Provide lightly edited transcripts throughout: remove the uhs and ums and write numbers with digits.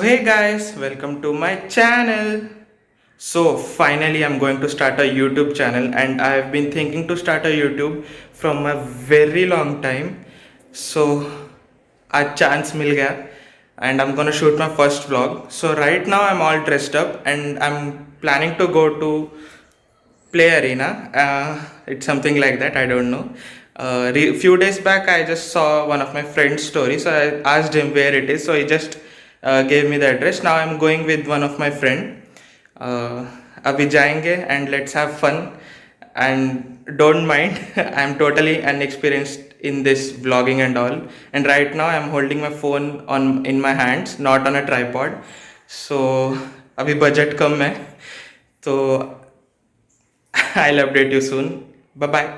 Hey guys, welcome to my channel. So finally I'm going to start a YouTube channel and I've been thinking to start a YouTube from a very long time. So a chance mil gaya and I'm gonna shoot my first vlog. So right now I'm all dressed up and I'm planning to go to Play Arena. It's something like that, I don't know. Few days back I just saw one of my friend's story, so I asked him where it is, so he just gave me the address. Now I'm going with one of my friend. अभी जाएंगे and let's have fun and don't mind. I'm totally unexperienced in this vlogging and all, and right now I'm holding my phone on in my hands, not on a tripod. So अभी budget कम है, तो I'll update you soon. Bye bye.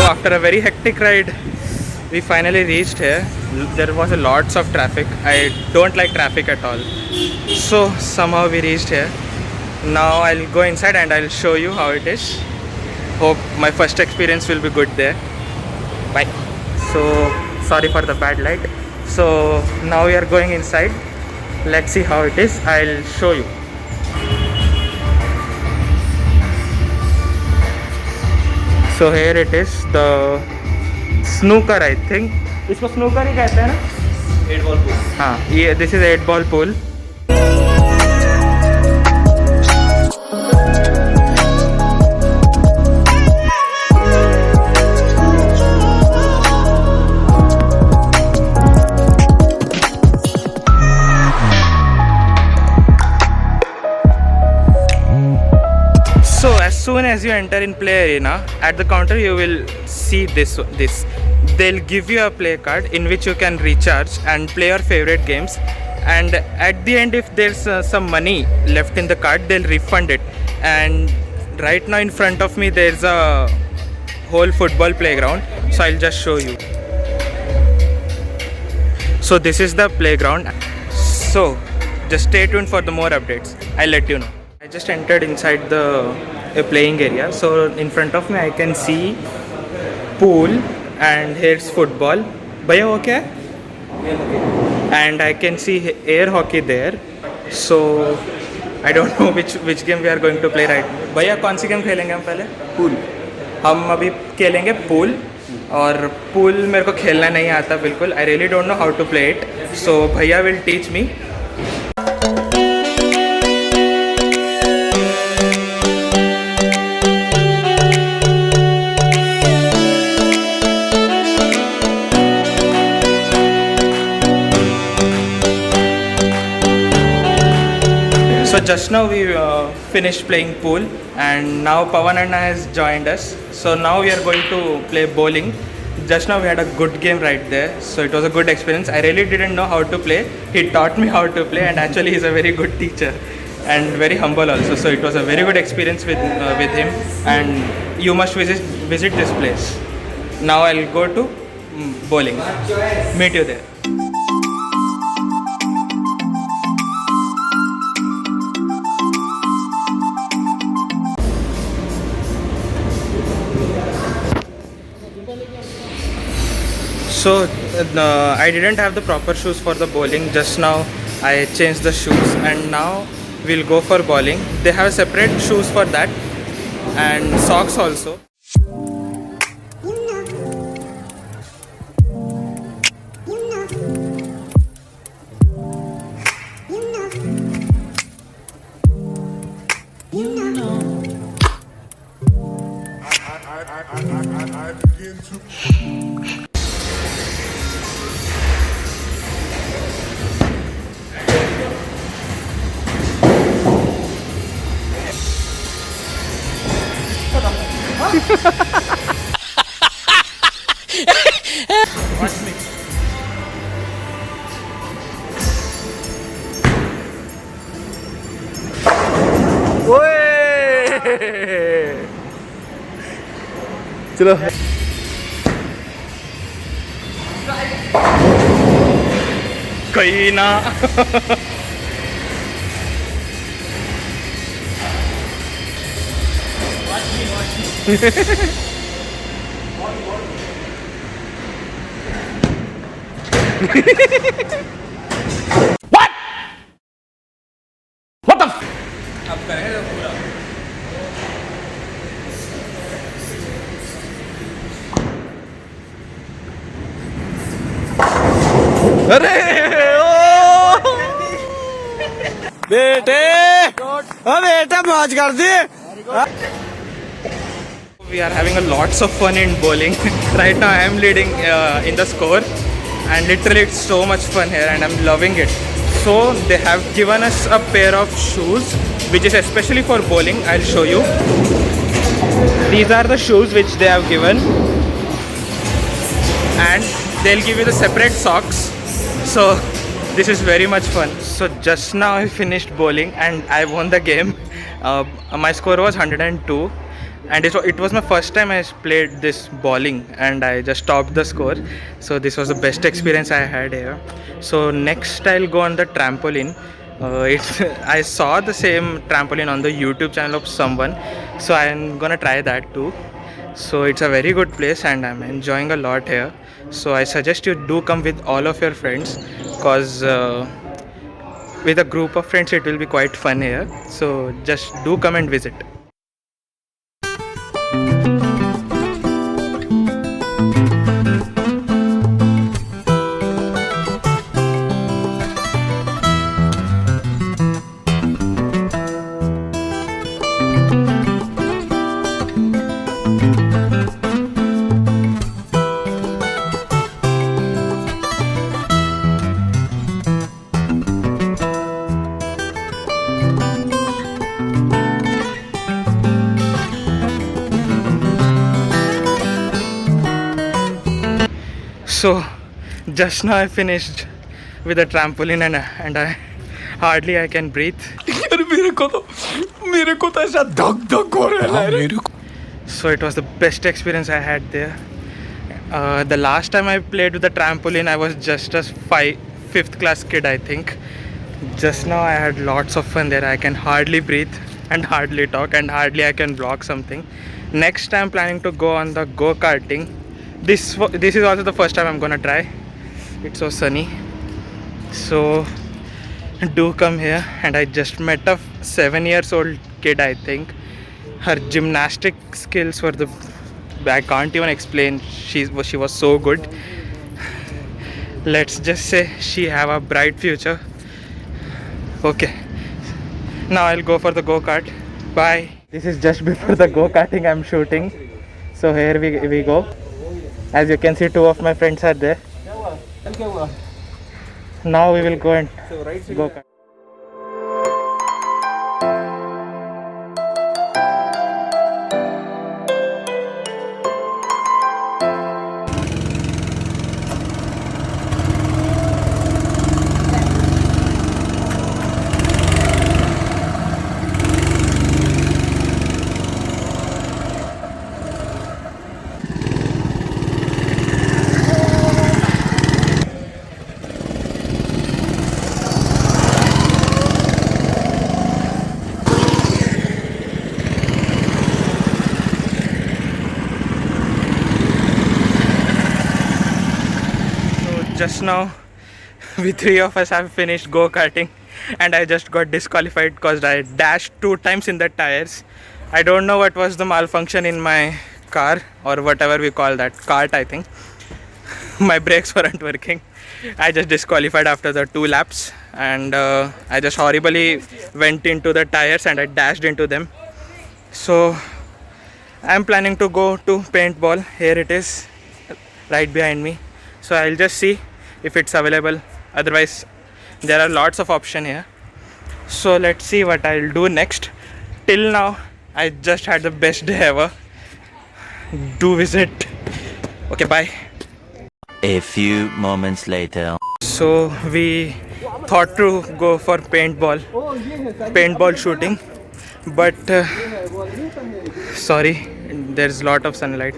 After a very hectic ride, we finally reached here. There was a lots of traffic. I don't like traffic at all. So somehow we reached here. Now I'll go inside and I'll show you how it is. Hope my first experience will be good there. Bye. So sorry for the bad light. So now we are going inside. Let's see how it is. I'll show you. So here it is, the snooker, I think. इसको snooker ही कहते हैं ना? 8 ball pool. हाँ, ये this is 8 ball pool. So as soon as you enter in Play Arena, at the counter you will see this. They'll give you a play card in which you can recharge and play your favorite games. And at the end, if there's some money left in the card, they'll refund it. And right now in front of me, there's a whole football playground. So I'll just show you. So this is the playground. So just stay tuned for the more updates. I'll let you know. I just entered inside the playing area. So in front of me I can see pool and here's football. Bhaiya okay? And I can see air hockey there. So I don't know which game we are going to play right now. भैया कौन सी game खेलेंगे हम पहले? Pool. हम अभी खेलेंगे pool. और pool मेरे को खेलना नहीं आता बिल्कुल. I really don't know how to play it. So भैया will teach me. So just now we finished playing pool and now Pawan Anna has joined us. So now we are going to play bowling. Just now we had a good game right there. So it was a good experience. I really didn't know how to play. He taught me how to play and actually he's a very good teacher and very humble also. So it was a very good experience with him and you must visit this place. Now I'll go to bowling. Meet you there. So I didn't have the proper shoes for the bowling. Just now I changed the shoes and now we'll go for bowling. They have separate shoes for that and socks also. I begin to. Watch me. चलो कहीं ना. अब करें तो पूरा. अरे बेटे बेटा मौज कर दी. We are having a lots of fun in bowling. Right now I am leading in the score, and literally it's so much fun here and I'm loving it. So they have given us a pair of shoes which is especially for bowling. I'll show you. These are the shoes which they have given, and they'll give you the separate socks. So this is very much fun. So just now I finished bowling and I won the game. My score was 102, and it was my first time I played this bowling, and I just topped the score. So this was the best experience I had here. So next I'll go on the trampoline. It's I saw the same trampoline on the YouTube channel of someone, so I'm gonna try that too. So it's a very good place and I'm enjoying a lot here. So I suggest you do come with all of your friends, because with a group of friends it will be quite fun here. So just do come and visit. So just now I finished with a trampoline, and I hardly I can breathe. मेरे को तो ऐसा धक धक हो रहा है मेरे को. So it was the best experience I had there. The last time I played with the trampoline, I was just a fifth class kid, I think. Just now I had lots of fun there. I can hardly breathe and hardly talk and hardly I can vlog something. Next I'm planning to go on the go-karting. This is also the first time I'm gonna try. It's so sunny. So do come here. And I just met a 7 years old kid, I think. Her gymnastic skills were I can't even explain. She was so good. Let's just say she have a bright future. Okay, now I'll go for the go-kart. Bye. This is just before the go-karting I'm shooting. So here we go. As you can see, two of my friends are there. Now we will go and go-kart. Just now we three of us have finished go-karting, and I just got disqualified because I dashed 2 times in the tires. I don't know what was the malfunction in my car, or whatever we call that, cart I think. My brakes weren't working. I just disqualified after the 2 laps, and I just horribly went into the tires and I dashed into them. So I'm planning to go to paintball. Here it is, right behind me. So I'll just see if it's available. Otherwise, there are lots of options here. So let's see what I'll do next. Till now, I just had the best day ever. Do visit. Okay, bye. A few moments later. So we thought to go for paintball shooting, but sorry, there's lot of sunlight.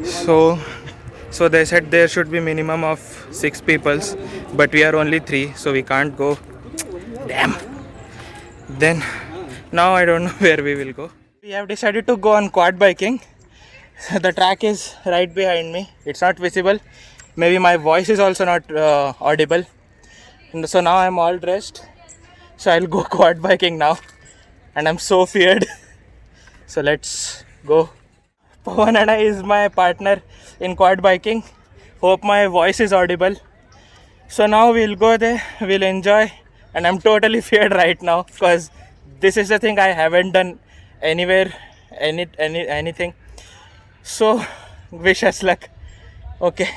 So they said there should be minimum of 6 peoples, but we are only 3, so we can't go. Damn. Then now I don't know where we will go. We have decided to go on quad biking. The track is right behind me. It's not visible. Maybe my voice is also not audible. And so now I'm all dressed. So I'll go quad biking now. And I'm so feared. So let's go. Pawanana is my partner in quad biking. Hope my voice is audible. So now we'll go there. We'll enjoy. And I'm totally feared right now because this is the thing I haven't done anywhere, anything. So wish us luck. Okay.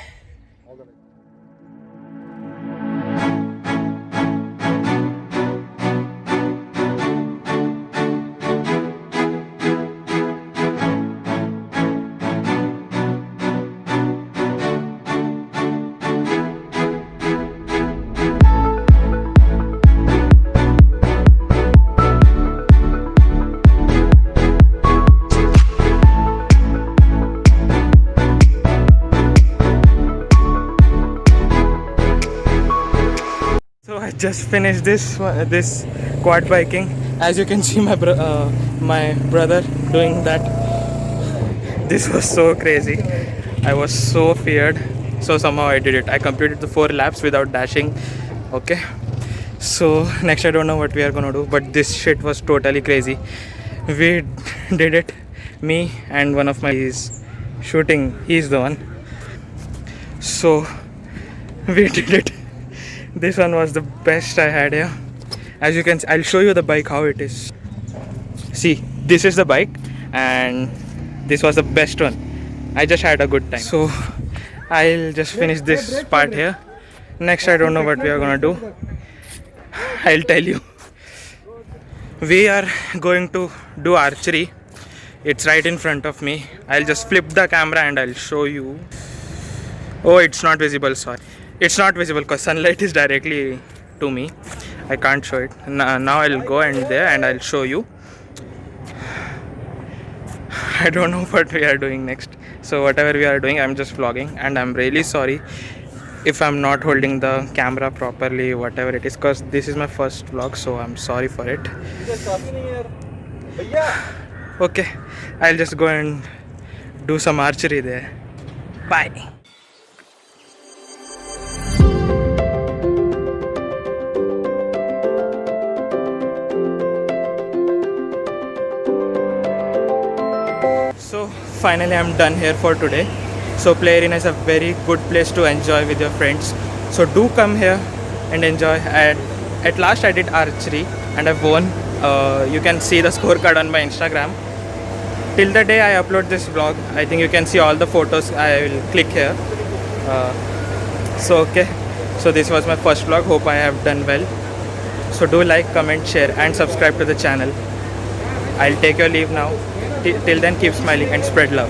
So I just finished this quad biking. As you can see, my brother doing that. This was so crazy. I was so feared. So somehow I did it. I completed the 4 laps without dashing. Okay. So next I don't know what we are gonna do, but this shit was totally crazy. We did it. Me and one of my he's shooting. He's the one. So we did it. This one was the best I had here. As you can see, I'll show you the bike how it is. See, this is the bike and this was the best one. I just had a good time. So I'll just finish this part here. Next I don't know what we are gonna do. I'll tell you. We are going to do archery. It's right in front of me. I'll just flip the camera and I'll show you. Oh, it's not visible, sorry. It's not visible because sunlight is directly to me. I can't show it. Now I'll go and there and I'll show you. I don't know what we are doing next. So whatever we are doing, I'm just vlogging and I'm really sorry if I'm not holding the camera properly, whatever it is, because this is my first vlog, so I'm sorry for it. Okay, I'll just go and do some archery there. Bye. So finally I'm done here for today. So Play Arena is a very good place to enjoy with your friends. So do come here and enjoy. At last I did archery and I've won. You can see the scorecard on my Instagram. Till the day I upload this vlog, I think you can see all the photos. I will click here. Okay. So this was my first vlog. Hope I have done well. So do like, comment, share and subscribe to the channel. I'll take your leave now. Till then, keep smiling and spread love.